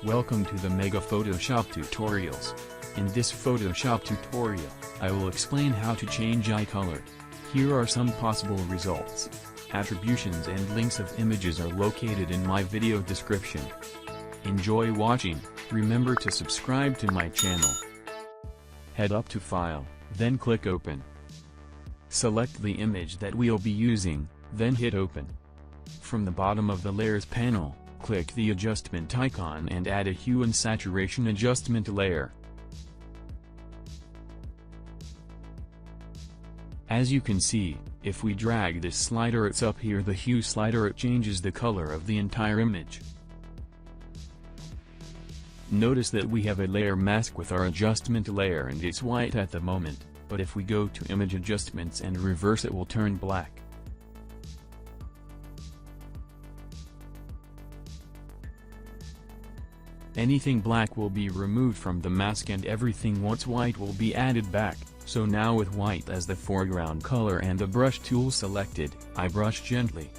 Welcome to the Mega Photoshop Tutorials. In this Photoshop tutorial, I will explain how to change eye color. Here are some possible results. Attributions and links of images are located in my video description. Enjoy watching. Remember to subscribe to my channel. Head up to File, then click Open. Select the image that we'll be using, then hit Open. From the bottom of the Layers panel, click the adjustment icon and add a Hue and Saturation adjustment layer. As you can see, if we drag this slider it's up here, the Hue slider, it changes the color of the entire image. Notice that we have a layer mask with our adjustment layer and it's white at the moment, but if we go to Image Adjustments and reverse it will turn black. Anything black will be removed from the mask and everything what's white will be added back. So now with white as the foreground color and the brush tool selected, I brush gently.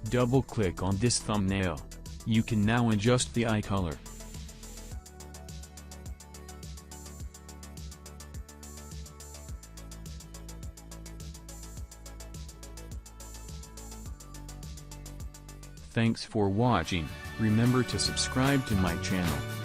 Double-click on this thumbnail. You can now adjust the eye color. Thanks for watching. Remember to subscribe to my channel.